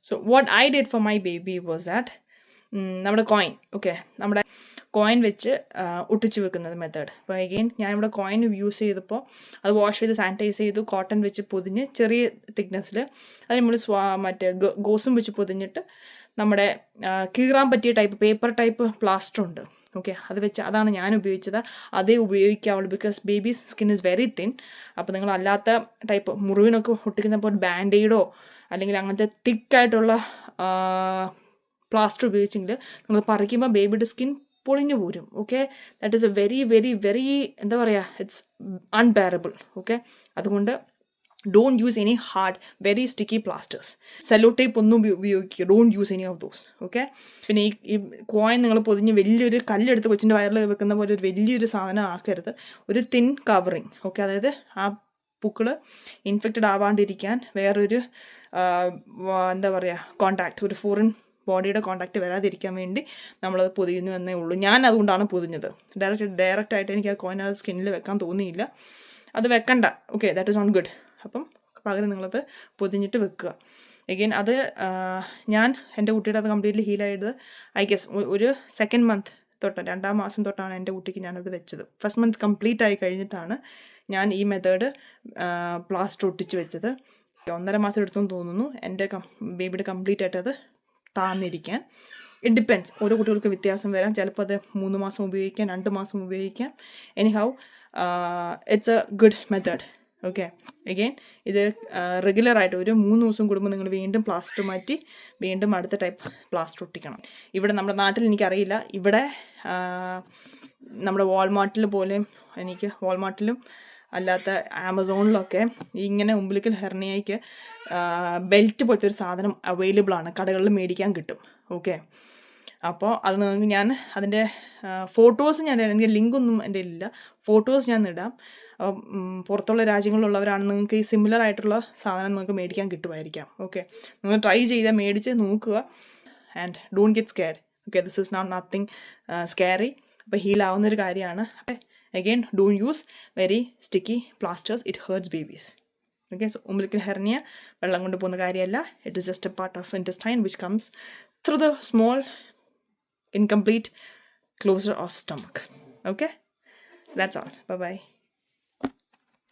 So what I did for my baby was that നമ്മുടെ coin, okay, നമ്മുടെ coin വെച്ച് ഒട്ടിച്ച് വെക്കുന്നത് മെത്തേഡ്. അപ്പോൾ അഗെയിൻ ഞാനിവിടെ കോയിൻ യൂസ് ചെയ്തപ്പോൾ അത് വാഷ് ചെയ്ത് സാനിറ്റൈസ് ചെയ്തു, കോട്ടൺ വെച്ച് പൊതിഞ്ഞ് ചെറിയ തിക്നെസ്സിൽ അതിന് നമ്മൾ മറ്റേ ഗോസും വെച്ച് പൊതിഞ്ഞിട്ട് നമ്മുടെ കീറാൻ പറ്റിയ ടൈപ്പ് പേപ്പർ ടൈപ്പ് പ്ലാസ്റ്റർ ഉണ്ട്, ഓക്കെ, അത് വെച്ച് അതാണ് ഞാൻ ഉപയോഗിച്ചത്. അതേ ഉപയോഗിക്കാവുള്ളൂ, because babies skin is very thin. അപ്പോൾ നിങ്ങൾ അല്ലാത്ത ടൈപ്പ് മുറിവിനൊക്കെ ഒട്ടിക്കുന്ന പോലെ ബാൻഡെയ്ഡോ അല്ലെങ്കിൽ അങ്ങനത്തെ തിക്കായിട്ടുള്ള പ്ലാസ്റ്റർ ഉപയോഗിച്ചെങ്കിൽ നമ്മൾ പറിക്കുമ്പോൾ ബേബിയുടെ സ്കിൻ പൊളിഞ്ഞു പോരും. Okay, that is A very very very എന്താ പറയുക, ഇറ്റ്സ് അൺബെയറബിൾ. ഓക്കെ, അതുകൊണ്ട് don't use any hard very sticky plasters. Sello tape ഒന്നും ഉപയോഗിക്കുക, don't use any of those. Okay, പിന്നെ ഈ കോയിൻ നിങ്ങൾ പൊതിഞ്ഞ് വലിയൊരു കല്ലെടുത്ത് കൊച്ചിൻ്റെ വയറിൽ വെക്കുന്ന പോലെ ഒരു വലിയൊരു സാധനം ആക്കരുത്. ഒരു തിൻ കവറിങ്, ഓക്കെ, അതായത് ആ പൂക്കൾ ഇൻഫെക്റ്റഡ് ആവാണ്ടിരിക്കാൻ വേറൊരു എന്താ പറയുക കോണ്ടാക്റ്റ്, ഒരു ഫോറിൻ ബോഡിയുടെ കോണ്ടാക്റ്റ് വരാതിരിക്കാൻ വേണ്ടി നമ്മളത് പൊതിയുന്നു എന്നേ ഉള്ളൂ. ഞാൻ അതുകൊണ്ടാണ് പൊതിഞ്ഞത്. ഡയറക്റ്റായിട്ട് എനിക്ക് ആ കോയിൻ സ്കിന്നിൽ വെക്കാൻ തോന്നിയില്ല. അത് വെക്കണ്ട, okay, that is not good. അപ്പം പകരം നിങ്ങളത് പൊതിഞ്ഞിട്ട് വെക്കുക. എഗെയിൻ അത് ഞാൻ എൻ്റെ കുട്ടിയുടെ അത് കംപ്ലീറ്റ്ലി ഹീലായത് ഐ ഗെസ് ഒരു സെക്കൻഡ് മന്ത് തൊട്ട്, 2-ാം മാസം തൊട്ടാണ് എൻ്റെ കുട്ടിക്ക് ഞാനത് വെച്ചത്. ഫസ്റ്റ് മന്ത് കംപ്ലീറ്റ് ആയി കഴിഞ്ഞിട്ടാണ് ഞാൻ ഈ മെത്തേഡ് പ്ലാസ്റ്റർ ഒട്ടിച്ച് വെച്ചത്. 1.5 മാസം എടുത്തെന്ന് തോന്നുന്നു എൻ്റെ ബേബിയുടെ കംപ്ലീറ്റ് ആയിട്ട് അത് താന്നിരിക്കാൻ. ഇറ്റ് ഡിപ്പെൻസ്, ഓരോ കുട്ടികൾക്ക് വ്യത്യാസം വരാം. ചിലപ്പോൾ അത് 3 മാസം ഉപയോഗിക്കാം, 2 മാസം ഉപയോഗിക്കാം. Anyhow it's A good method. Okay, again ഇത് റെഗുലറായിട്ട് ഒരു 3 ദിവസം കൂടുമ്പോൾ നിങ്ങൾ വീണ്ടും പ്ലാസ്റ്റർ മാറ്റി വീണ്ടും അടുത്ത ടൈപ്പ് പ്ലാസ്റ്റർ ഒട്ടിക്കണം. ഇവിടെ നമ്മുടെ നാട്ടിൽ എനിക്കറിയില്ല, ഇവിടെ നമ്മുടെ വാൾമാർട്ടിൽ പോലെയും എനിക്ക് വാൾമാർട്ടിലും അല്ലാത്ത ആമസോണിലൊക്കെ ഇങ്ങനെ ഉംബിലിക്കൽ ഹെർണിയയ്ക്ക് ബെൽറ്റ് പോലത്തെ ഒരു സാധനം അവൈലബിൾ ആണ്, കടകളിൽ മേടിക്കാൻ കിട്ടും. ഓക്കെ, അപ്പോൾ അത് നിങ്ങൾക്ക് ഞാൻ അതിൻ്റെ ഫോട്ടോസ് എനിക്ക് ലിങ്കൊന്നും എൻ്റെ ഇല്ല, ഫോട്ടോസ് ഞാൻ ഇടാം. പുറത്തുള്ള രാജ്യങ്ങളിലുള്ളവരാണ് നിങ്ങൾക്ക് ഈ സിമിലർ ആയിട്ടുള്ള സാധനം നിങ്ങൾക്ക് മേടിക്കാൻ കിട്ടുമായിരിക്കാം. ഓക്കെ, നിങ്ങൾ ട്രൈ ചെയ്താൽ മേടിച്ച് നോക്കുക. And don't get scared. Okay, this is not nothing scary. അപ്പോൾ ഹീലാവുന്നൊരു കാര്യമാണ്. Again, don't use very sticky plasters, it hurts babies. Okay, so umbilical hernia വെള്ളം കൊണ്ട് പോകുന്ന കാര്യമല്ല, it is just a part of intestine which comes through the small incomplete closure of stomach. Okay, that's all. Bye bye.